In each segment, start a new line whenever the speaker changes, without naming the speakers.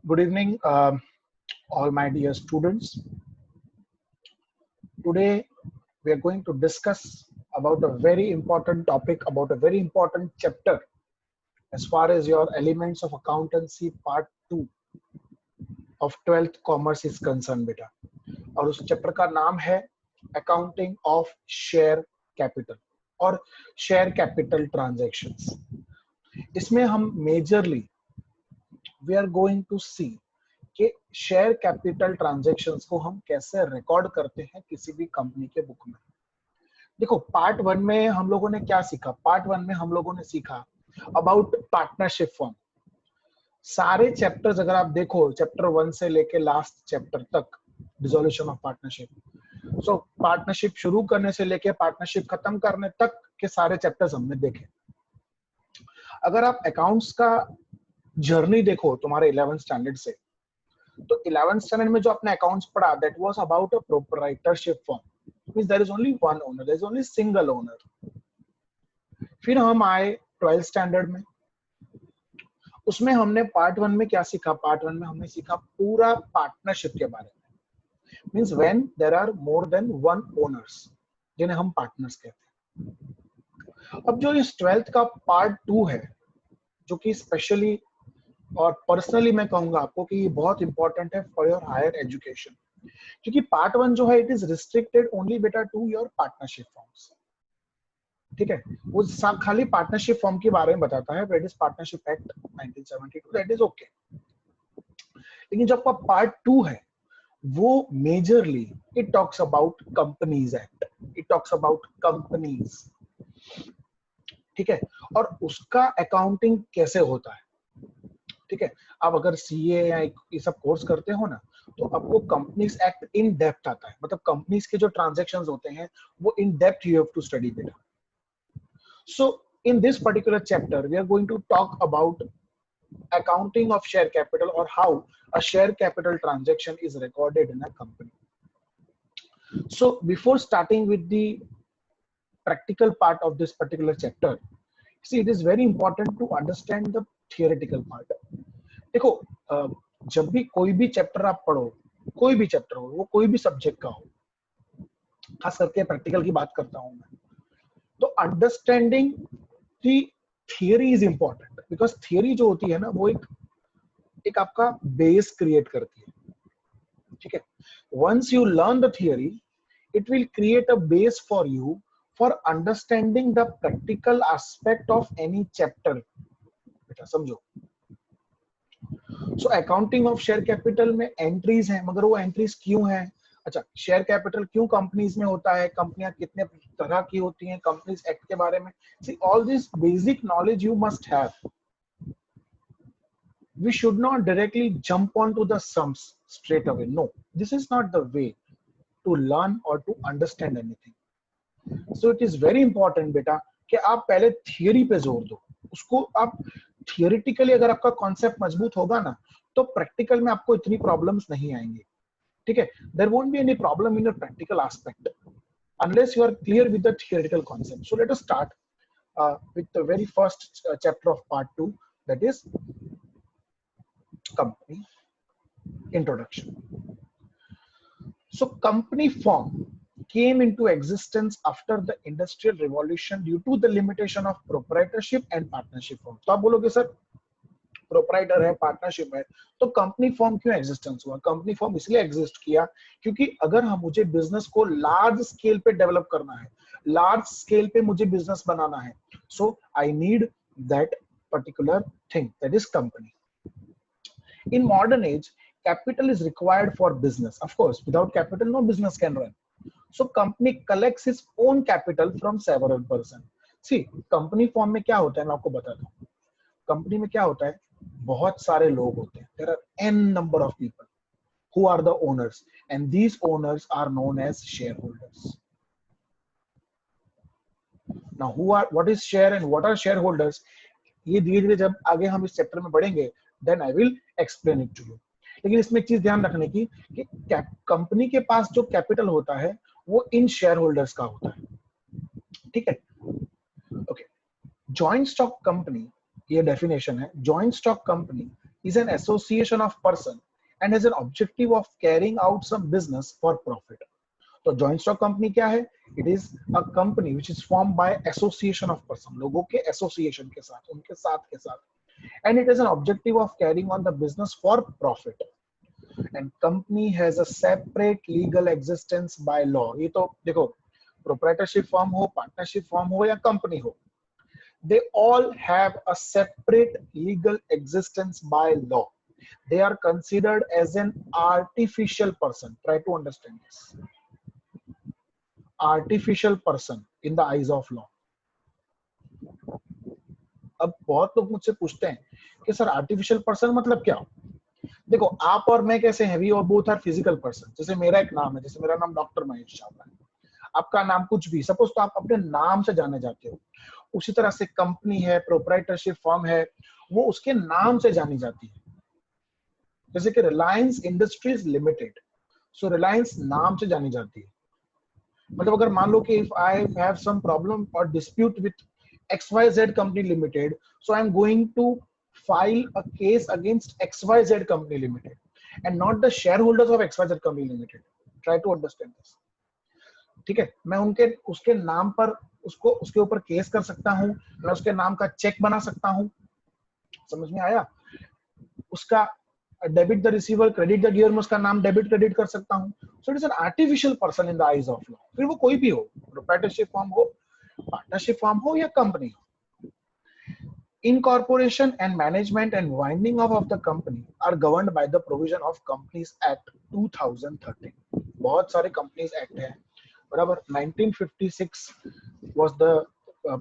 Good evening, all my dear students. Today, we are going to discuss about a very important topic, about a very important chapter as far as your elements of accountancy part 2 of 12th commerce is concerned बेटा. और उस chapter का नाम है accounting of share capital और share capital transactions. इसमें हम majorly we are going to see कि शेयर कैपिटल ट्रांजैक्शंस को हम कैसे रिकॉर्ड करते हैं किसी भी कंपनी के बुक में. देखो, पार्ट 1 में हम लोगों ने क्या सीखा? पार्ट 1 में हम लोगों ने सीखा अबाउट पार्टनरशिप फॉर्म. सारे चैप्टर्स अगर आप देखो, चैप्टर 1 से लेके लास्ट चैप्टर तक, dissolution of partnership, so partnership शुरू करने से लेके पार्टनरशिप खत्म करने तक के सारे चैप्टर्स हमने देखे. अगर आप अकाउंट्स का जर्नी देखो तुम्हारे 11th स्टैंडर्ड से, तो 11th स्टैंडर्ड में जो आपने अकाउंट्स पढ़ा, that was about a proprietorship form. Means there is only one owner, there is only single owner. फिर हम आए 12th स्टैंडर्ड में. उसमें हमने पार्ट 1 में क्या सीखा? पार्ट 1 में हमने सीखा पूरा पार्टनरशिप के बारे में. Means when there are more than one owners, जिन्हें हम पार्टनर्स कहते हैं. अब जो इस 12th का पार्ट 2 है, जो कि स्पेशली और पर्सनली मैं कहूंगा आपको कि ये बहुत इंपॉर्टेंट है फॉर योर हायर एजुकेशन, क्योंकि पार्ट 1 जो है इट इज रिस्ट्रिक्टेड ओनली बेटा टू योर पार्टनरशिप फॉर्म्स. ठीक है, वो खाली पार्टनरशिप फॉर्म के बारे में बताता है. That is partnership act 1972, that is okay. लेकिन जब आपका पार्ट 2 है, वो majorly it talks about companies act, it talks about companies. ठीक है, और उसका अकाउंटिंग कैसे होता है. ठीक है, आप अगर सीए या ये सब कोर्स करते हो ना, तो आपको कंपनीज एक्ट इन डेप्थ आता है. मतलब कंपनीज के जो ट्रांजैक्शंस होते हैं वो in depth you have to study बेटा. So in this particular chapter we are going to talk about accounting of share capital or how a share capital transaction is recorded in a company. So before starting with the practical part of this particular chapter, see, it is very important to understand the theoretical part. देखो, जब भी कोई भी chapter आप पढ़ो, कोई भी chapter हो, वो कोई भी सब्जेक्ट का हो, खास करके प्रैक्टिकल की बात करता हूं मैं, तो understanding the theory is important. Because theory जो होती है ना, वो एक आपका बेस क्रिएट करती है. ठीक है, once you learn the theory, it will create a base for you for understanding the practical aspect of any chapter. बेटा समझो. So accounting of share capital में एंट्रीज हैं, मगर वो एंट्रीज क्यों हैं? अच्छा, शेयर कैपिटल क्यों कंपनीज में होता है, कंपनियां कितने तरह की होती हैं, कंपनीज एक्ट के बारे में. See, all this basic knowledge you must have. We should not directly jump onto the sums straight away. No, this is not the way to learn or to understand anything. So it is very important बेटा कि आप पहले theory पे जोर दो. उसको आप theoretically अगर आपका कॉन्सेप्ट मजबूत होगा ना, तो प्रैक्टिकल में आपको इतनी प्रॉब्लम्स नहीं आएंगी. ठीक है, there won't be any problem in your practical aspect unless you are clear with the theoretical concept. So let us start with the very first chapter of part 2, that is company introduction. So company form came into existence after the industrial revolution due to the limitation of proprietorship and partnership form. तो आप बोलोगे sir proprietor है, partnership है, तो company form क्यों existence हुआ? Company form इसलिए exist किया क्योंकि अगर हम मुझे बिजनेस को लार्ज स्केल पे डेवलप करना है, लार्ज स्केल पे मुझे बिजनेस बनाना है, so I need that particular thing, that is company. In modern age, capital is required for business. Of course, without capital, no business can run. So, company collects its own capital from several persons. See, company form में क्या होता है, मैं आपको बताता हूँ. Company में क्या होता है, बहुत सारे लोग होते हैं. There are n number of people who are the owners, and these owners are known as shareholders. Now, what is share and what are shareholders? ये धीरे धीरे जब आगे हम इस चैप्टर में बढ़ेंगे, then I will explain it to you. लेकिन इसमें एक चीज ध्यान रखने की कि कंपनी के पास जो कैपिटल होता है वो इन शेयर होल्डर्स का होता है. ठीक है, ओके. जॉइंट स्टॉक कंपनी, ये डेफिनेशन है. Joint stock company is an association of person and has an objective of carrying out some business for profit. तो जॉइंट स्टॉक कंपनी क्या है? It is a company which is form by association of person, लोगों के association के साथ, उनके साथ के साथ, and it is an objective of carrying on the business for profit, and company has a separate legal existence by law. ये तो देखो, प्रोप्राइटरशिप फॉर्म हो, पार्टनरशिप फॉर्म हो या कंपनी हो, they all have a separate legal existence by law. They are considered as an artificial person. Try to understand this. Artificial person in the eyes of law. अब बहुत लोग मुझसे पूछते हैं कि सर आर्टिफिशियल पर्सन मतलब क्या? देखो, आप और मैं कैसे हैं? वी और बोथ आर फिजिकल पर्सन. जैसे मेरा एक नाम है, जैसे मेरा नाम डॉक्टर महेश चावला है, आपका नाम कुछ भी, सपोज तो आप अपने नाम से जाने जाते हो. उसी तरह से कंपनी है, प्रोप्राइटरशिप फर्म है, वो उसके नाम से जानी जाती है. जैसे कि रिलायंस इंडस्ट्रीज लिमिटेड, सो रिलायंस नाम से जानी जाती है. मतलब अगर मान लो कि if I have some problem और dispute with XYZ company limited, so I am going to file a case against XYZ company limited and not the shareholders of XYZ company limited. Try to understand this. ठीक है, मैं उनके उसके नाम पर उसको उसके ऊपर केस कर सकता हूं, मैं उसके नाम का चेक बना सकता हूं. समझ में आया? उसका debit the receiver, credit the giver में उसका नाम डेबिट क्रेडिट कर सकता हूं. So it is an artificial person in the eyes of law. फिर वो कोई भी हो, प्रोप्राइटरशिप फॉर्म हो, पार्टनरशिप फॉर्म हो या कंपनी हो. Incorporation and management and winding up of the company are governed by the provision of Companies Act 2013. बहुत सारे Companies Act हैं, बराबर. 1956 was the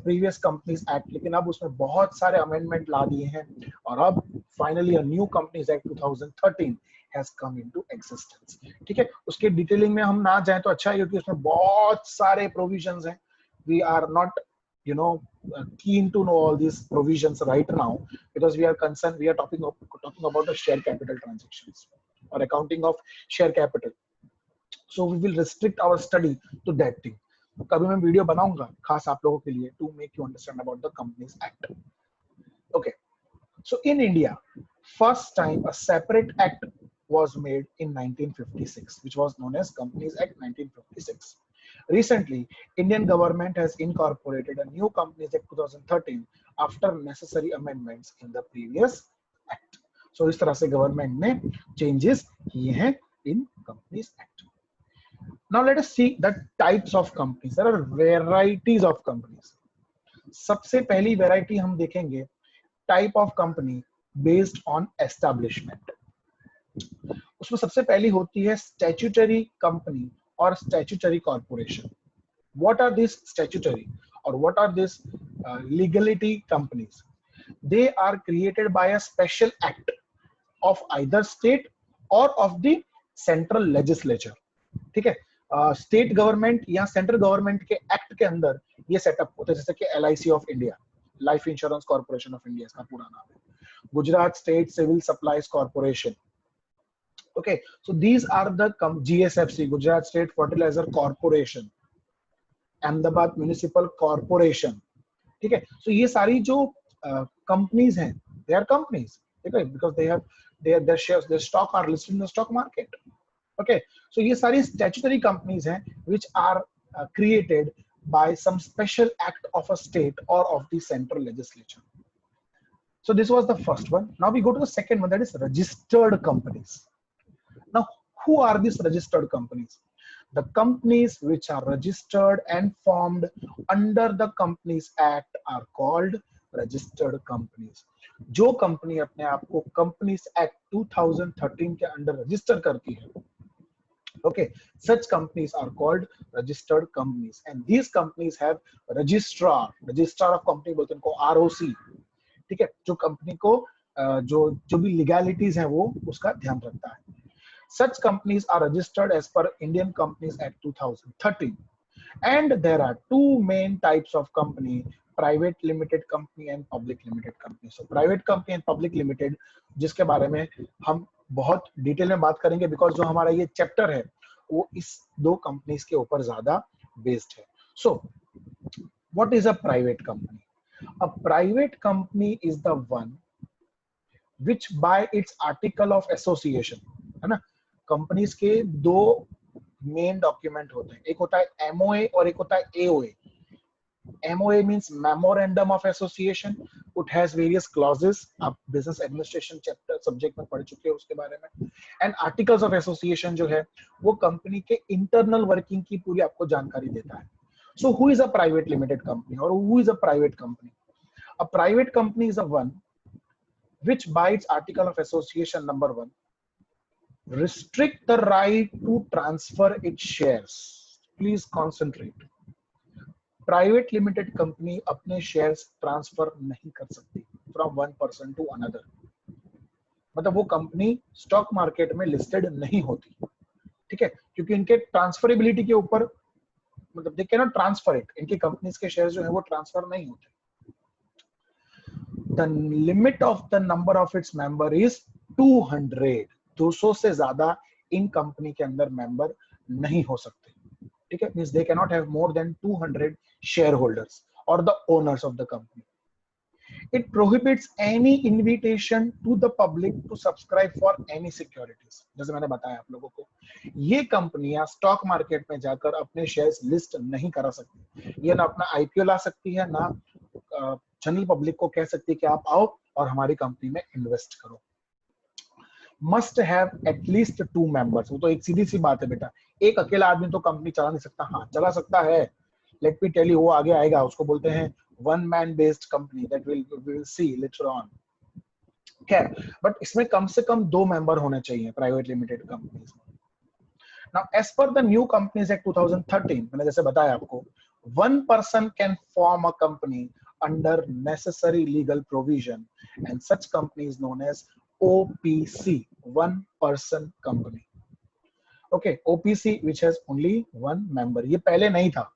previous Companies Act, लेकिन अब उसमें बहुत सारे अमेंडमेंट ला दिए हैं और अब finally a new Companies Act 2013 has come into existence. ठीक है, उसके डिटेलिंग में हम ना जाएं तो अच्छा है, क्योंकि उसमें बहुत सारे प्रोविजंस हैं. We are not, you know, keen to know all these provisions right now, because we are concerned, we are talking about the share capital transactions or accounting of share capital, so we will restrict our study to that thing. कभी मैं video बनाऊंगा खास आप लोगों के लिए to make you understand about the Companies Act. Okay, so in India, first time a separate act was made in 1956, which was known as Companies Act 1956. Recently, Indian government has incorporated a new Companies Act 2013 after necessary amendments in the previous act. So इस तरह से government ने changes किए हैं in Companies Act. Now let us see the types of companies. There are varieties of companies. सबसे पहली variety हम देखेंगे type of company based on establishment. उसमें सबसे पहली होती है statutory company or statutory corporation. What are these statutory or what are these legality companies? They are created by a special act of either state or of the central legislature. ठीक है, state government या central government के act के अंदर ये setup होता है. जैसे कि LIC of India, life insurance corporation of India इसका पूरा नाम है. Gujarat state civil supplies corporation. Okay, so these are the GSFC, Gujarat State Fertilizer Corporation, Ahmedabad Municipal Corporation. ठीक है, so ये सारी जो companies हैं, they are companies, ठीक है, because they have their shares, their stock are listed in the stock market. Okay, so ये सारी statutory companies हैं which are created by some special act of a state or of the central legislature. So this was the first one. Now we go to the second one, that is registered companies. Now, who are these registered companies? The companies which are registered and formed under the Companies Act are called registered companies. जो company अपने आप को Companies Act 2013 के under register करती है, okay, such companies are called registered companies, and these companies have registrar of company बोलते हैं उनको ROC. ठीक है, जो कंपनी को जो भी लीगैलिटीज हैं वो उसका ध्यान रखता है. Such companies are registered as per Indian Companies Act 2013, and there are two main types of company: private limited company and public limited company. So private company and public limited, जिसके बारे में हम बहुत डिटेल में बात करेंगे, because जो हमारा ये चैप्टर है वो इस दो कंपनीज के ऊपर ज्यादा बेस्ड है. So what is a private company? A private company is the one which by its article of association, है ना। कंपनीज के दो मेन डॉक्यूमेंट होते हैं, एक होता है एमओए और एक होता है AOA. MOA means Memorandum of Association. It has various clauses. आप business administration chapter subject में पढ़ चुके हो उसके बारे में। And articles of association जो है वो कंपनी के internal working की पूरी आपको जानकारी देता है। So who is a private limited company or who is a private company? A private company is a one which by its article of association number 1 restrict the right to transfer its shares. Please concentrate. Private limited company अपने shares transfer नहीं कर सकती from one person to another. मतलब वो company stock market में listed नहीं होती, ठीक है, क्योंकि इनके ट्रांसफरेबिलिटी के ऊपर, मतलब they can not transfer it, इनकी कंपनीज के शेयर्स जो है वो ट्रांसफर नहीं होते। The limit of the number of its member is 200। 200 से ज्यादा इन कंपनी के अंदर मेंबर नहीं हो सकते, ठीक है। Means they can not have more than 200 shareholders or the owners of the company. It prohibits any invitation to the public to subscribe for any securities. जैसे मैंने बताया आप लोगों को, ये कंपनियां स्टॉक मार्केट में जाकर अपने शेयर्स लिस्ट नहीं करा सकती। ये ना अपना आईपीओ ला सकती है, ना जनरल पब्लिक को कह सकती है कि आप आओ और हमारी कंपनी में इन्वेस्ट करो। Must have at least 2 members. वो तो एक सीधी सी बात है बेटा, एक अकेला आदमी तो कंपनी चला नहीं सकता। हाँ चला सकता है, लेट मी टेल यू, वो आगे आएगा, उसको बोलते हैं one man based company, that will see later on. खैर, बट इसमें कम से कम 2 मेंबर होने चाहिए प्राइवेट लिमिटेड कंपनीज में। Now as per the new companies act 2013, मैंने जैसे बताया आपको, one person can form a company under necessary legal provision and such company is known as OPC, one person company. Okay, OPC which has only one member. ये पहले नहीं था,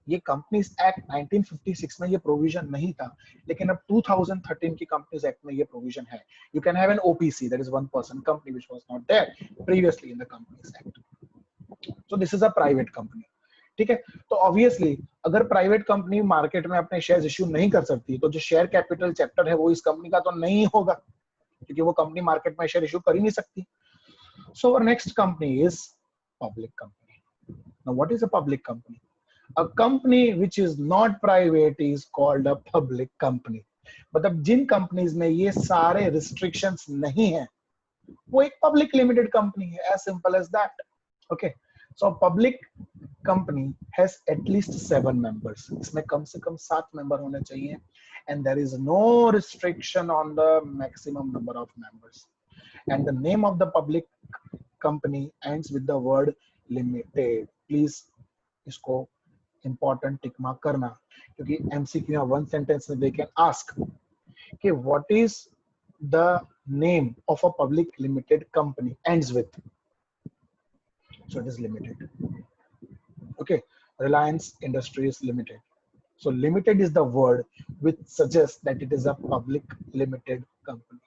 ये companies act 1956 में ये प्रोविजन नहीं था, लेकिन अब 2013 की कंपनीज एक्ट में ये प्रोविजन है। You can have an OPC, that is one person company, which was not there previously in the companies act. So this is a private company, ठीक है। तो ऑब्वियसली अगर प्राइवेट कंपनी मार्केट में अपने shares issue नहीं कर सकती, तो जो शेयर कैपिटल चैप्टर है वो इस कंपनी का तो नहीं होगा, क्योंकि वो कंपनी मार्केट में शेयर इश्यू कर ही नहीं सकती। So our next company is public company. Now what is a public company? A company which is not private is called a public company. मतलब जिन कंपनीज में ये सारे रिस्ट्रिक्शंस नहीं है वो एक पब्लिक लिमिटेड कंपनी है, as simple as that. Okay, so public company has at least 7 members. इसमें कम से कम 7 मेंबर होने चाहिए, and there is no restriction on the maximum number of members. And the name of the public company ends with the word limited. Please इसको important tick mark करना, क्योंकि MCQ या one sentence में they can ask कि what is the name of a public limited company ends with, so it is limited. Okay, Reliance Industries Limited. So limited is the word which suggests that it is a public limited company.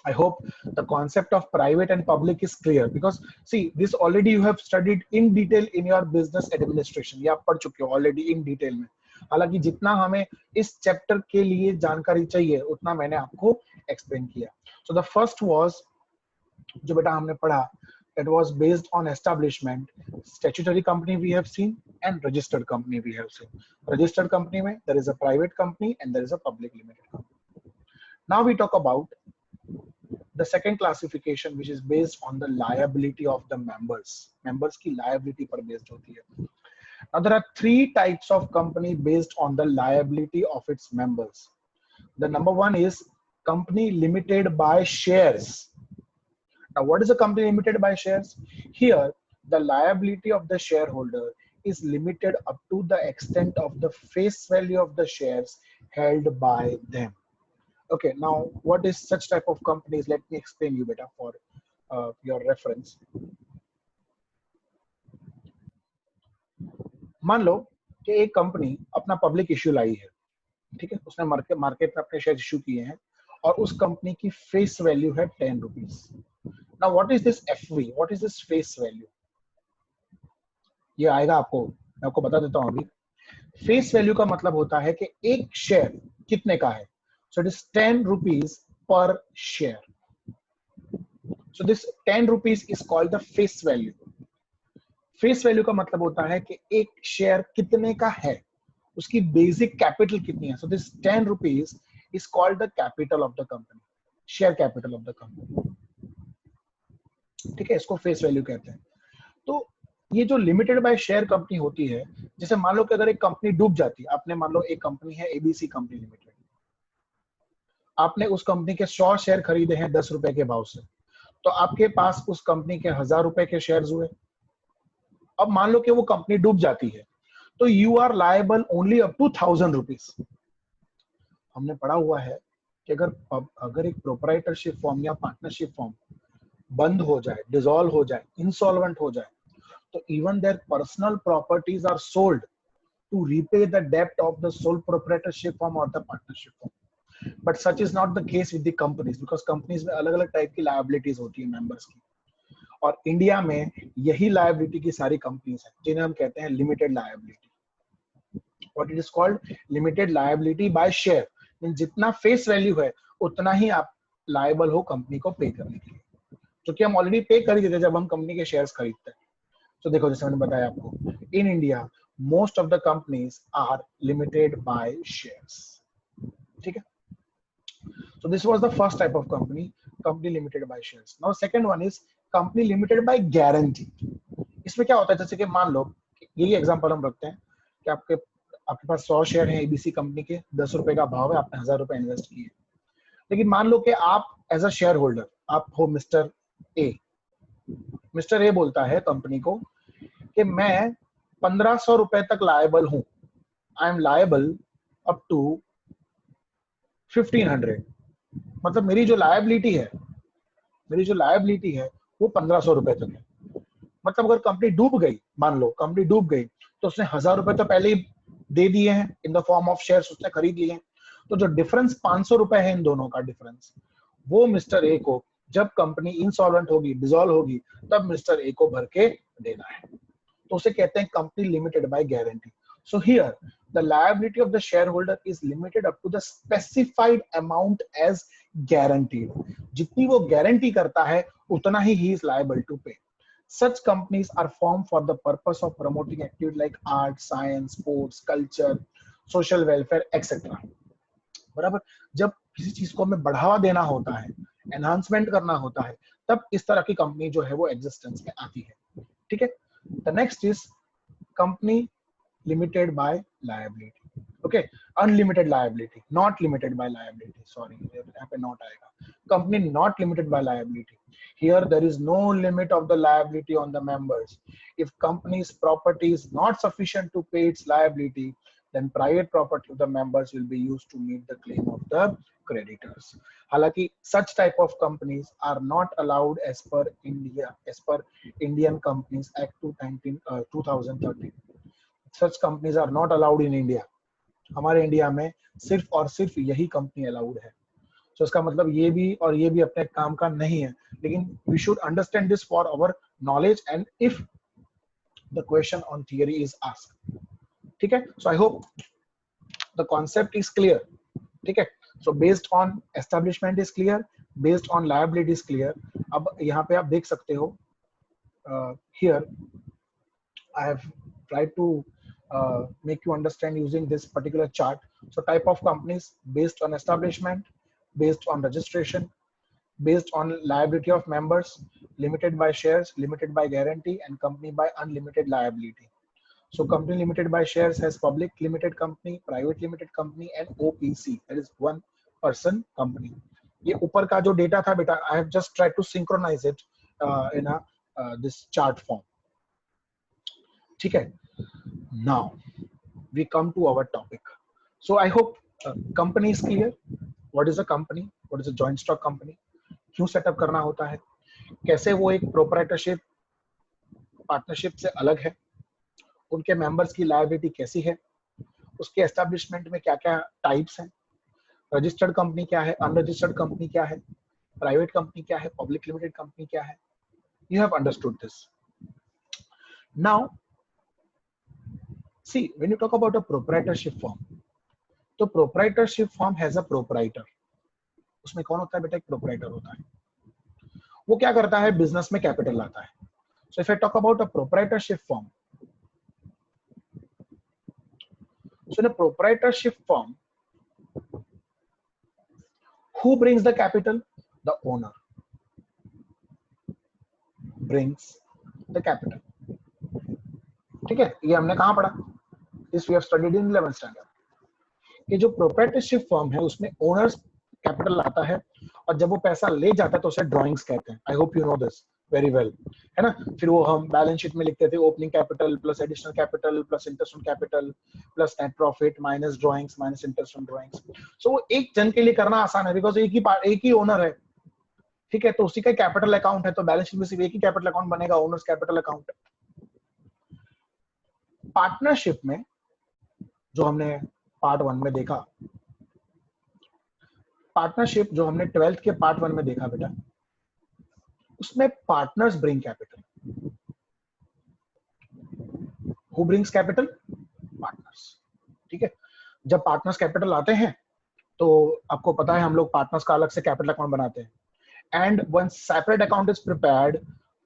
I hope the concept of private and public is clear, because see, this already you have studied in detail in your business administration. ये आप पढ़ चुके हो already in detail में। हालांकि जितना हमें इस चैप्टर के लिए जानकारी चाहिए उतना मैंने आपको एक्सप्लेन किया। So the first was, जो बेटा हमने पढ़ा, that was based on establishment. Statutory company we have seen and registered company we have seen. Registered company में there is a private company and there is a public limited company. Now we talk about the second classification, which is based on the liability of the members. Members की liability पर based होती है। Now there are 3 types of company based on the liability of its members. The number 1 is company limited by shares. Now what is a company limited by shares? Here the liability of the shareholder is limited up to the extent of the face value of the shares held by them. Okay, now what is such type of companies? Let me explain you better for your reference. मान लो कि एक company अपना public issue लाई है, ठीक है, उसने market में अपने शेयर इश्यू किए हैं और उस कंपनी की फेस वैल्यू है 10 rupees. Now what is this FV? What is this face value? ये आएगा आपको, मैं आपको बता देता हूं अभी। फेस वैल्यू का मतलब होता है कि एक शेयर कितने का है। So it is 10 rupees per share. So this 10 rupees is called the face value. Face value का मतलब होता है कि एक शेयर कितने का है, उसकी बेसिक कैपिटल कितनी है. So this 10 rupees is called the capital of the company, share capital of the company. ठीक है, इसको फेस वैल्यू कहते हैं. तो ये जो लिमिटेड बाय शेयर कंपनी होती है, जैसे मान लो कि अगर एक कंपनी डूब जाती है, आपने मान लो एक कंपनी है एबीसी कंपनी लिमिटेड, आपने उस कंपनी के 100 शेयर खरीदे हैं 10 रुपए के भाव से, तो आपके पास उस कंपनी के 1000 रुपए के शेयर्स हुए. अब मान लो कि वो कंपनी डूब जाती है, तो you are liable only up to 1000 rupees. हमने पढ़ा हुआ है कि अगर एक प्रोप्राइटरशिप फॉर्म या पार्टनरशिप फॉर्म बंद हो जाए, डिसॉल्व हो जाए, इंसॉल्वेंट हो जाए, तो even their personal properties are sold to repay the डेब्ट of the sole proprietorship firm और the partnership firm. But such is not the case with the companies, because companies में अलग अलग टाइप की लायबिलिटीज होती है मेंबर्स की, और इंडिया में यही लायबिलिटी की सारी कंपनीज हैं जिन्हें हम कहते हैं limited liability. What it is called limited liability by share. जितना फेस वैल्यू है उतना ही आप लायबल हो कंपनी को पे करने के लिए, जो कि हम ऑलरेडी पे कर ही देते जब हम कंपनी के शेयर्स खरीदते हैं. तो देखो, जैसे मैंने बताया आपको, in India most of the companies are limited by shares. ठीक है, so this was the first type of company limited by shares. Now second one is company limited by guarantee. इसमें क्या होता है, जैसे कि मान लो, यही एग्जांपल हम रखते हैं कि आपके पास 100 शेयर हैं एबीसी कंपनी के, 10 रुपए का भाव है, आपने 1000 रुपए इन्वेस्ट किए. लेकिन मान लो कि आप एज अ शेयर होल्डर, आप हो मिस्टर ए. मिस्टर ए बोलता है कंपनी को कि मैं 1500 रुपए तक लायबल हूं, I am liable up to 1500. मतलब मेरी जो लायबिलिटी है वो 1500 रुपए तक है. मतलब अगर कंपनी डूब गई, मान लो कंपनी डूब गई, तो उसने 1000 रुपए तो पहले ही दे दिए हैं in the form of shares, उसने खरीद लिए हैं. तो जो डिफरेंस 500 रुपए है इन दोनों का डिफरेंस, वो मिस्टर ए को जब कंपनी इंसॉल्वेंट होगी, डिसॉल्व होगी, तब मिस्टर ए को भर के देना है. तो उसे कहते हैं company limited by guarantee. So here the liability of the shareholder is limited up to the specified amount as guaranteed. जितनी वो गारंटी करता है उतना ही he is liable to pay. Such companies are formed for the purpose of promoting activities like art, science, sports, culture, social welfare, etc. बराबर, जब किसी चीज को हमें बढ़ावा देना होता है, एनहांसमेंट करना होता है, तब इस तरह की कंपनी जो है वो एग्जिस्टेंस में आती है. ठीक है, the next is company limited by liability. Okay, unlimited liability, not limited by liability. Sorry, यहाँ पे not आएगा. Company not limited by liability. Here there is no limit of the liability on the members. If company's property is not sufficient to pay its liability, then private property of the members will be used to meet the claim of the creditors. हालांकि such type of companies are not allowed as per Indian Companies Act 2013. Such companies are not allowed in India. हमारे India में सिर्फ और सिर्फ यही company allowed है. तो इसका मतलब ये भी और ये भी अपने काम का नहीं है, लेकिन we should understand this for our knowledge and if the question on theory is asked. ठीक है, so I hope the concept is clear. ठीक है, so based on establishment is clear, based on liability is clear. अब यहाँ पे आप देख सकते हो, here I have tried to make you understand using this particular chart. So type of companies based on establishment, based on registration, based on liability of members, limited by shares, limited by guarantee, and company by unlimited liability. So company limited by shares has public limited company, private limited company, and OPC, that is one person company. ये ऊपर का जो data था बेटा, I have just tried to synchronize it in a this chart form. ठीक है, now we come to our topic. So I hope company is clear. What is a company? What is a joint stock company? क्यों setup करना होता है, कैसे वो एक proprietorship partnership से अलग है, उनके मेंबर्स की लायबिलिटी कैसी है, उसके एस्टेब्लिशमेंट में क्या क्या टाइप्स हैं, रजिस्टर्ड कंपनी क्या है, अनरजिस्टर्ड कंपनी क्या है, प्राइवेट कंपनी क्या है, पब्लिक लिमिटेड कंपनी क्या है. You have understood this. Now see, when you talk about a proprietorship firm, so proprietorship firm has a proprietor. उसमें कौन होता है बेटा? एक प्रोपराइटर होता है। वो क्या करता है? बिजनेस में कैपिटल लाता है। So if I talk about a proprietorship firm, so in a proprietorship firm, who brings the capital? The owner brings the capital. ठीक है, ये हमने कहां पढ़ा? This we have studied in 11th standard. कि जो प्रोप्राइटरशिप फर्म है उसमें ओनर्स कैपिटल आता है, और जब वो पैसा ले जाता है तो उसे ड्राइंग्स कहते हैं। I hope you know this very well, है ना? फिर वो हम बैलेंस शीट में लिखते थे, opening capital plus additional capital plus interest on capital plus net profit minus drawings minus interest on drawings. So वो एक जन के लिए करना आसान है, बिकॉज एक ही ओनर है, ठीक है? तो उसी का कैपिटल अकाउंट है, तो बैलेंस शीट में सिर्फ एक ही कैपिटल अकाउंट बनेगा, ओनर्स कैपिटल अकाउंट। पार्टनरशिप में जो हमने पार्ट 1 में देखा, पार्टनरशिप जो हमने 12th के पार्ट 1 में देखा बेटा, उसमें partners bring capital. Who brings capital? Partners. ठीक है, जब पार्टनर्स कैपिटल आते हैं तो आपको पता है हम लोग पार्टनर्स का अलग से कैपिटल अकाउंट बनाते हैं, and one separate account is prepared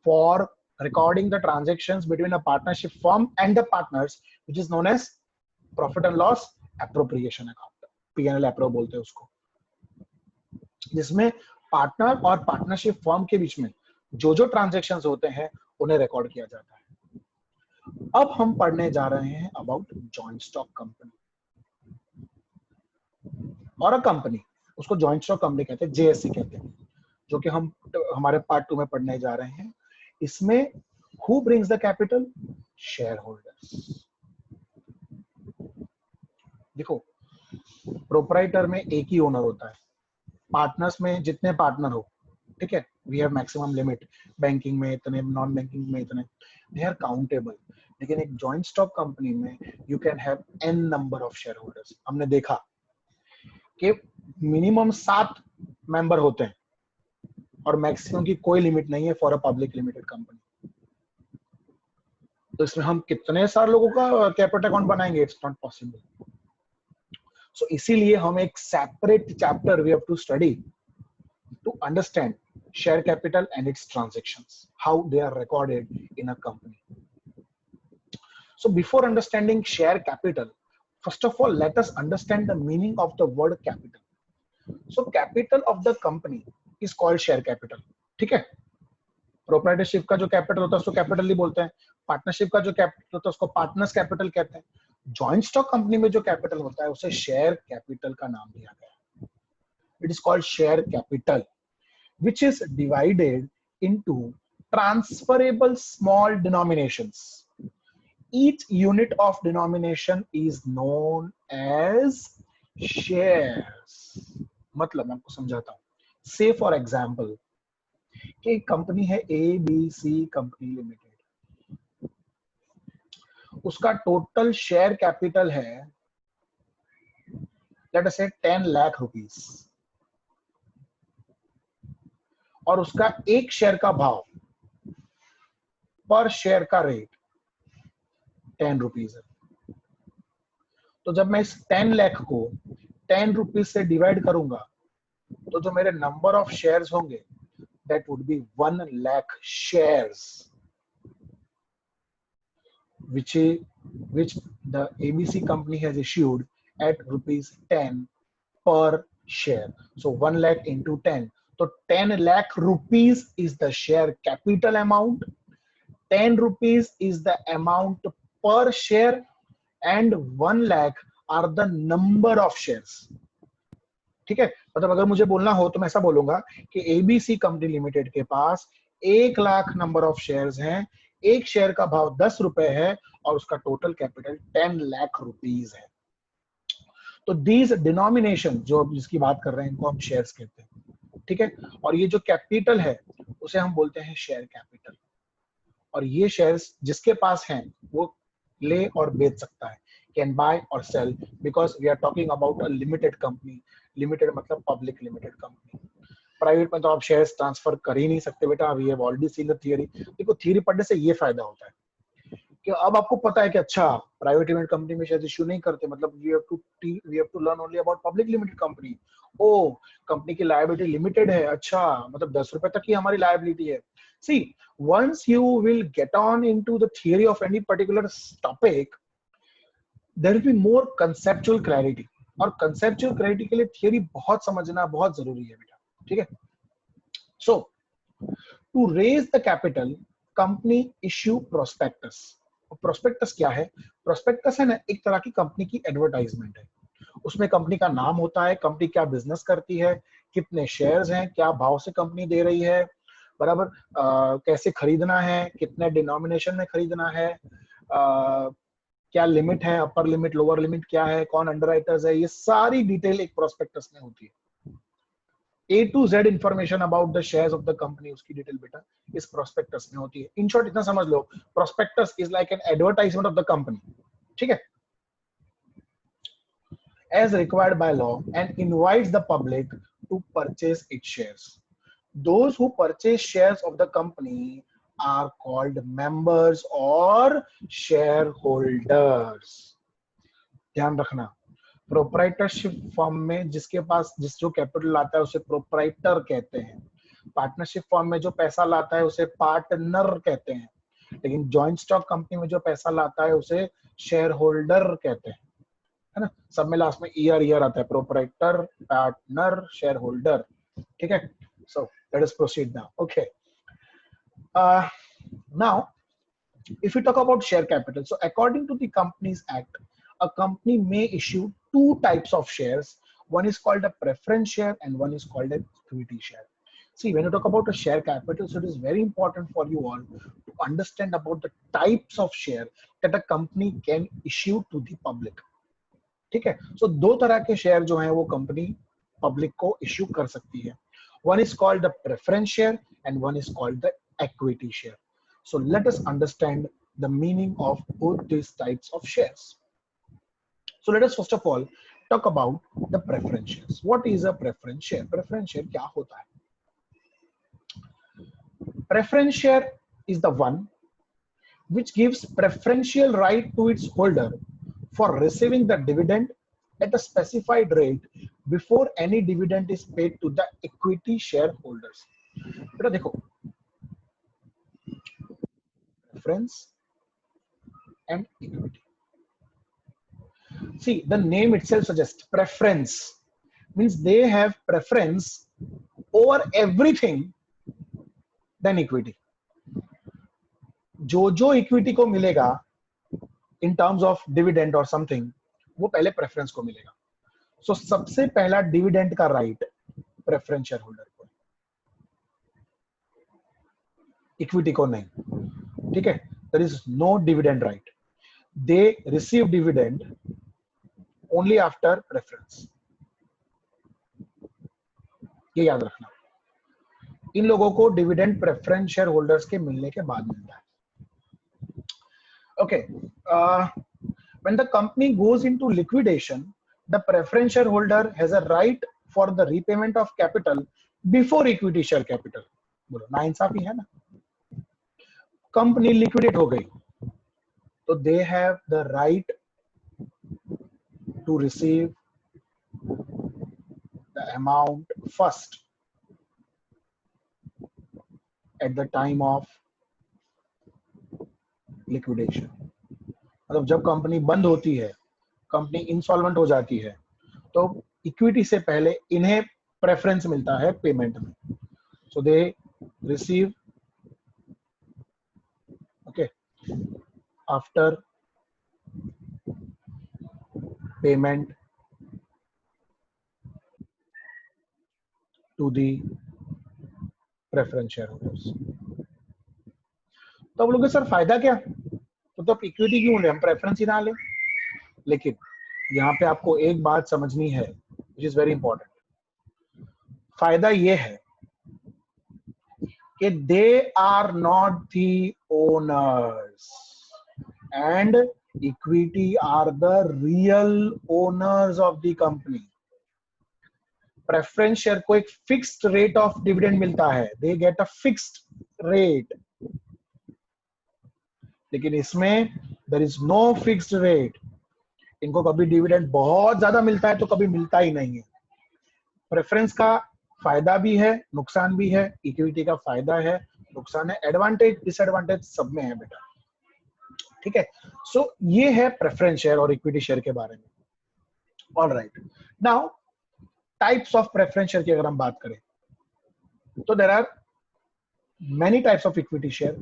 for recording the transactions between a partnership firm and the partners, which is known as profit and loss appropriation account, P&L appro बोलते हैं उसको, जिसमें partner और partnership firm के बीच में जो जो transactions होते हैं उन्हें रिकॉर्ड किया जाता है। अब हम पढ़ने जा रहे हैं अबाउट जॉइंट स्टॉक कंपनी और अ कंपनी, उसको जॉइंट स्टॉक कंपनी कहते हैं, जेएससी कहते हैं, जो कि हम हमारे पार्ट 2 में पढ़ने जा रहे हैं। इसमें who brings the capital? shareholders। देखो, प्रोप्राइटर में एक ही ओनर होता है, पार्टनर्स में जितने पार्टनर हो, ठीक है, we have maximum limit, banking में इतने, नॉन बैंकिंग में इतने, दे आर काउंटेबल। लेकिन एक जॉइंट स्टॉक कंपनी में you can have n number of share holders. हमने देखा कि मिनिमम 7 मेंबर होते हैं और मैक्सिमम की कोई लिमिट नहीं है for a public limited company. तो इसमें हम कितने सारे लोगों का कैपिटल अकाउंट बनाएंगे? It's not possible. सो इसीलिए हम एक separate chapter we have to study to understand share capital and its transactions, how they are recorded in a company. So before understanding share capital, first of all let us understand the meaning of the word capital. So capital of the company is called share capital। ठीक है, proprietorship का जो capital होता है उसको capital ही बोलते हैं, partnership का जो कैपिटल होता है उसको पार्टनर्स कैपिटल कहते हैं, जॉइंट स्टॉक कंपनी में जो कैपिटल होता है उसे शेयर कैपिटल का नाम दिया गया है। It is called share capital, which is divided into transferable small denominations. Each unit of denomination is known as shares। मतलब मैं आपको समझाता हूं, से फॉर एग्जाम्पल कि कंपनी है ABC कंपनी लिमिटेड, उसका टोटल शेयर कैपिटल है लेट अस से 10 लाख रुपीस, और उसका एक शेयर का भाव, पर शेयर का रेट 10 रुपीज है। तो जब मैं इस 10 लाख को 10 रुपीज से डिवाइड करूंगा तो जो मेरे नंबर ऑफ शेयर्स होंगे that would be 1 lakh shares which the ABC company has issued at rupees 10 per share. So 1 lakh into 10, so 10 lakh rupees is the share capital amount, 10 rupees is the amount per share, and 1 lakh are the number of shares। ठीक है, मतलब अगर मुझे बोलना हो तो मैं ऐसा बोलूंगा कि ABC कंपनी लिमिटेड के पास 1 लाख नंबर ऑफ शेयर्स हैं, एक शेयर का भाव 10 रुपए है और उसका टोटल कैपिटल 10 लाख रुपीस है। तो दीज डिनोमिनेशन जो जिसकी बात कर रहे हैं इनको हम शेयर्स कहते हैं। ठीक है, और ये जो कैपिटल है उसे हम बोलते हैं शेयर कैपिटल, और ये शेयर्स जिसके पास हैं वो ले और बेच सकता है, कैन बाय और sell, because we are talking about a limited company. Limited मतलब पब्लिक लिमिटेड कंपनी। प्राइवेट में तो आप शेयर्स ट्रांसफर कर ही नहीं सकते बेटा, we have already seen the theory. देखो थियरी पढ़ने से ये फायदा होता है कि अब आपको पता है कि अच्छा प्राइवेट लिमिटेड कंपनी में शेयर इश्यू नहीं करते, मतलब we have to learn only about public limited company. ओ, कंपनी की लायबिलिटी लिमिटेड है, अच्छा मतलब 10 रुपए तक ही हमारी लायबिलिटी है। सी, once you will get on into the theory of any particular topic, there will be more conceptual clarity, और conceptual clarity के लिए थियरी बहुत समझना बहुत जरूरी है बेटा, ठीक है। So to raise the capital, company issue prospectus। Prospectus क्या है? प्रोस्पेक्टस है ना, एक तरह की कंपनी की एडवर्टाइजमेंट है। उसमें कंपनी का नाम होता है, कंपनी क्या बिजनेस करती है, कितने शेयर्स हैं, क्या भाव से कंपनी दे रही है, बराबर, कैसे खरीदना है, कितने डिनोमिनेशन में खरीदना है, क्या लिमिट है, अपर लिमिट लोअर लिमिट क्या है, कौन अंडरराइटर्स है, ये सारी डिटेल एक प्रोस्पेक्टस में होती है। A to Z information about the shares of the company, उसकी डिटेल बेटा इस प्रोस्पेक्टस में होती है। इन शॉर्ट इतना समझ लो, prospectus is like an advertisement of the company, ठीक है, as required by law and invites the public to purchase its shares. Those who purchase shares of the company are called members or shareholders. ध्यान रखना, proprietorship form में जिसके पास जो capital आता है उसे प्रोप्राइटर कहते हैं, पार्टनरशिप फॉर्म में जो पैसा लाता है उसे पार्टनर कहते हैं, लेकिन जॉइंट स्टॉक कंपनी में जो पैसा लाता है उसे शेयर होल्डर कहते हैं, है ना। सब में लास्ट में ईयर आता है, प्रोप्राइटर, पार्टनर, शेयर होल्डर, ठीक है। So let us proceed now. Okay, now if we talk about share capital, so according to the Companies Act, a company may issue two types of shares. One is called a preference share and one is called an equity share. See, when you talk about a share capital, so it is very important for you all to understand about the types of share that a company can issue to the public. ठीक है, so दो तरह के share जो हैं वो company public को issue कर सकती है। One is called the preference share and one is called the equity share. So let us understand the meaning of both these types of shares. So let us first of all talk about the preference shares. What is a preference share? Preference share क्या होता है? Preference share is the one which gives preferential right to its holder for receiving the dividend at a specified rate before any dividend is paid to the equity shareholders. बेटा देखो, preference and equity. See, the name itself suggests preference means they have preference over everything than equity. जो equity को मिलेगा in terms of dividend और something, वो पहले preference को मिलेगा। सो सबसे पहला डिविडेंड का राइट प्रेफरेंस शेयर होल्डर को, इक्विटी को नहीं, ठीक है। There is no dividend right, they receive dividend only after preference, ये याद रखना। इन लोगों को डिविडेंड प्रेफरेंस शेयर होल्डर्स के मिलने के बाद मिलता है। Okay, when the company goes into liquidation, the preference shareholder has a right for the repayment of capital before equity share capital. बोलो ना, इंसाफी है ना। कंपनी लिक्विडेट हो गई तो they have the right to receive the amount first at the time of liquidation. मतलब जब company बंद होती है, कंपनी इंसॉल्वेंट हो जाती है, तो इक्विटी से पहले इन्हें प्रेफरेंस मिलता है पेमेंट में। So they receive okay after payment to the preference share holders. तो अब लोग सर फायदा क्या, तो आप इक्विटी क्यों ले, हम प्रेफरेंस ही ना ले। लेकिन यहाँ पे आपको एक बात समझनी है विच इज वेरी इंपॉर्टेंट। फायदा ये है कि they are not the owners and equity are the real owners of the company. Preference share को एक फिक्स्ड रेट ऑफ डिविडेंड मिलता है, they get a fixed rate, लेकिन इसमें there is no fixed rate. इनको कभी डिविडेंड बहुत ज्यादा मिलता है तो कभी मिलता ही नहीं है। प्रेफरेंस का फायदा भी है, नुकसान भी है, इक्विटी का फायदा है, नुकसान है, एडवांटेज डिसएडवांटेज सब में है बेटा, ठीक है। सो ये है प्रेफरेंस शेयर और इक्विटी शेयर के बारे में। Alright, now types of preference share की अगर हम बात करें तो there are many types of equity share.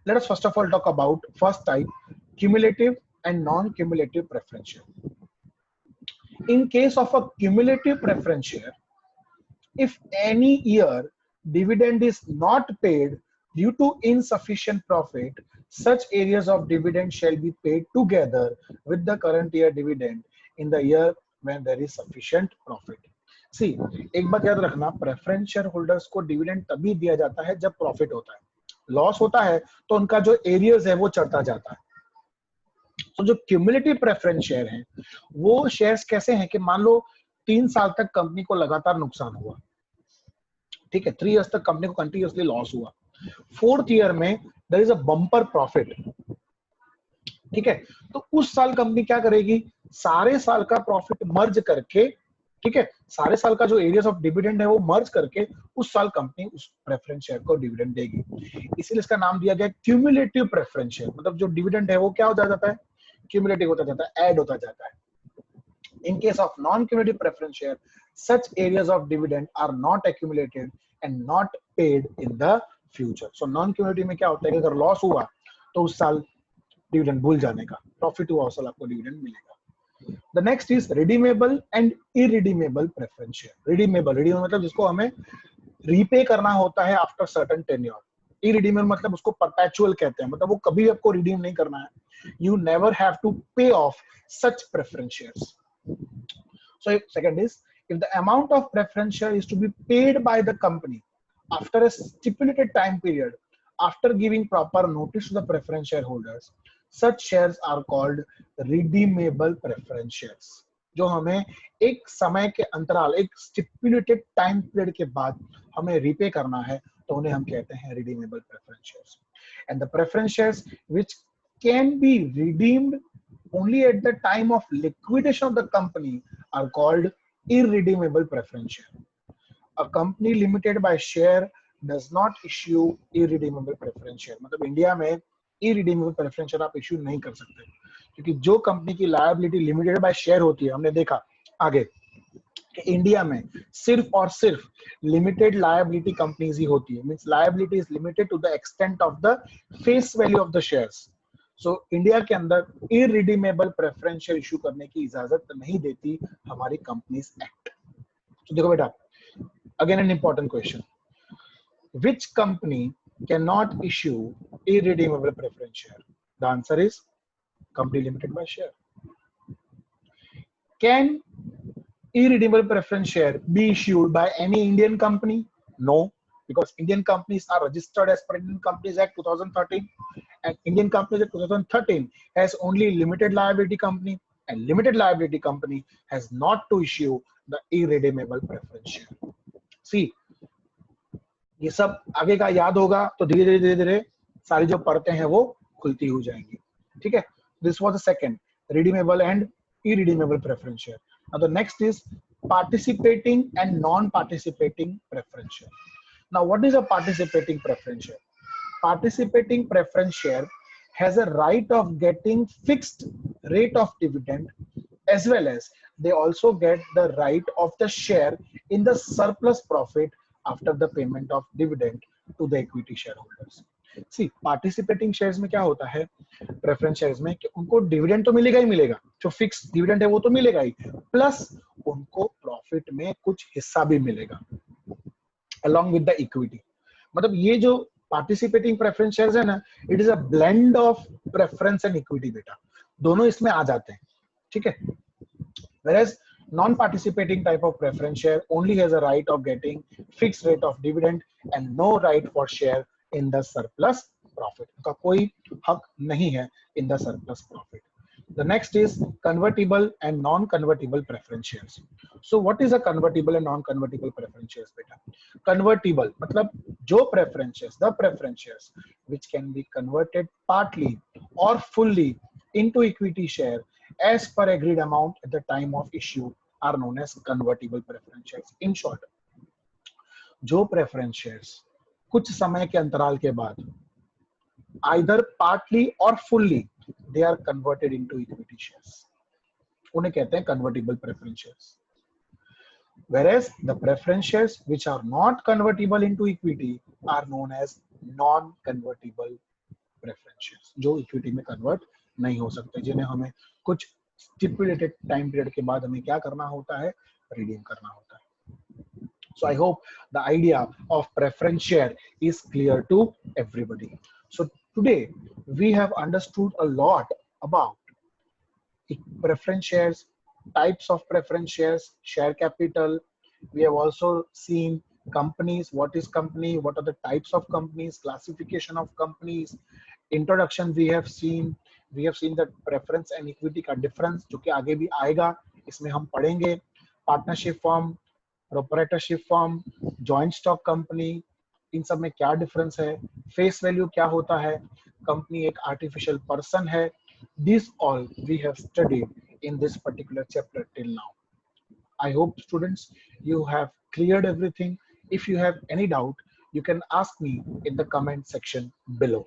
Let us first of all talk about first type, cumulative and non-cumulative preference share. In case of a cumulative preference share, if any year dividend is not paid due to insufficient profit, such areas of dividend shall be paid together with the current year dividend in the year when there is sufficient profit. सी एक बात याद रखना, preference share holders को dividend तभी दिया जाता है जब प्रॉफिट होता है। लॉस होता है तो उनका जो एरियर्स है वो चढ़ता जाता है। तो जो क्यूमुलेटिव प्रेफरेंस शेयर हैं वो शेयर्स कैसे हैं कि मान लो 3 साल तक कंपनी को लगातार नुकसान हुआ, ठीक है, 3 इयर्स तक कंपनी को कंटिन्यूअसली लॉस हुआ, 4th ईयर में there is a bumper profit, ठीक है। तो उस साल कंपनी क्या करेगी, सारे साल का प्रॉफिट मर्ज करके, ठीक है, सारे साल का जो एरियाज ऑफ डिविडेंड है वो मर्ज करके उस साल कंपनी उस प्रेफरेंस शेयर को डिविडेंड देगी। इसीलिए इसका नाम दिया गया क्यूमुलेटिव प्रेफरेंस शेयर। मतलब जो डिविडेंड है वो क्या होता जाता है, क्यूमुलेटिव होता जाता है, ऐड होता जाता है। In case of non-cumulative preference share, such areas of dividend are not accumulated and not paid in the future. So non-cumulative में क्या होता है कि अगर लॉस हुआ तो उस साल डिविडेंड भूल जाने का, प्रॉफिट हुआ उस साल आपको डिविडेंड मिलेगा। The next is redeemable and irredeemable preference share. Redeemable मतलब जिसको हमें रीपे करना होता है आफ्टर सर्टेन टेन्योर। irredeemable मतलब उसको परपेचुअल कहते हैं, मतलब वो कभी आपको रिडीम नहीं करना है। You never have to pay off such preference shares. So second is, if the amount of preference share is to be paid by the company after a stipulated time period, after giving proper notice to the preference shareholders, such shares are called redeemable preference shares. जो हमें एक समय के अंतराल, एक stipulated time period के बाद हमें रीपे करना है तो उन्हें हम कहते हैं redeemable preference shares. And the preference shares which can be redeemed only at the time of liquidation of the company are called irredeemable preference share. A company limited by share does not issue irredeemable preference share. मतलब India में irredeemable preference share आप issue नहीं कर सकते, क्योंकि जो company की liability limited by share होती है, हमने देखा आगे कि इंडिया में सिर्फ और सिर्फ लिमिटेड लायबिलिटी कंपनीज ही होती है, means liability is limited to the extent of the face value of the shares. So India के अंदर इररिडीमेबल प्रेफरेंस शेयर इशू करने की इजाजत नहीं देती हमारी कंपनीज एक्ट। तो देखो बेटा, again an important question, which company can not issue irredeemable preference share? The answer is company limited by share. Can irredeemable preference share be issued by any Indian company? No, because Indian companies are registered as per Indian Companies Act 2013, and Indian Companies Act 2013 has only limited liability company, and limited liability company has not to issue the irredeemable preference share. See, ये सब आगे का याद होगा तो धीरे धीरे सारी जो परतें हैं वो खुलती हो जाएंगी, ठीक है। This was the second, redeemable and irredeemable preference share. Now the next is participating and non-participating preference share. Now what is a participating preference share? Participating preference share has a right of getting fixed rate of dividend, as well as they also get the right of the share in the surplus profit after the payment of dividend to the equity shareholders. See, participating shares में क्या होता है, preference shares में, कि उनको dividend तो मिलेगा ही मिलेगा, जो फिक्स डिविडेंड है वो तो मिलेगा ही, प्लस उनको प्रॉफिट में कुछ हिस्सा भी मिलेगा along with the equity. मतलब ये जो पार्टिसिपेटिंग प्रेफरेंस शेयर्स है ना, it is a blend of preference and equity बेटा, दोनों इसमें आ जाते हैं, ठीक है। Whereas non-participating type of preference share only has a right of getting fixed rate of dividend and no right for share in the surplus profit. उनका कोई हक नहीं है in the surplus profit. The next is convertible and non-convertible preference shares. So what is a convertible and non-convertible preference shares बेटा? Convertible मतलब जो preference shares, the preference shares which can be converted partly or fully into equity share as per agreed amount at the time of issue are known as convertible preference shares. In short, जो preference shares कुछ समय के अंतराल के बाद either partly or fully they are converted into equity shares, उन्हें कहते हैं convertible preference shares. Whereas the preference shares which are not convertible into equity are known as non-convertible preference shares, जो equity में convert नहीं हो सकते, जिन्हें हमें कुछ stipulated time period के बाद हमें क्या करना होता है, redeem करना होता है. So I hope the idea of preference share is clear to everybody. So today we have understood a lot about preference shares, types of preference shares, share capital. We have also seen companies, what is company, what are the types of companies, classification of companies, introduction we have seen that preference and equity का difference जो कि आगे भी आएगा, इसमें हम पढ़ेंगे. Partnership firm, proprietorship firm, joint stock company, इन सब में क्या difference है, face value क्या होता है, company एक artificial person है. This all we have studied in this particular chapter till now. I hope students you have cleared everything. If you have any doubt, you can ask me in the comment section below.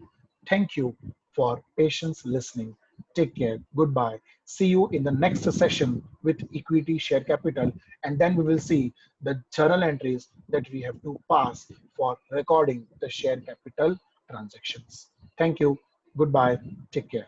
Thank you for patience listening. Take care. Goodbye. See you in the next session with equity share capital, and then we will see the journal entries that we have to pass for recording the share capital transactions. Thank you. Goodbye. Take care.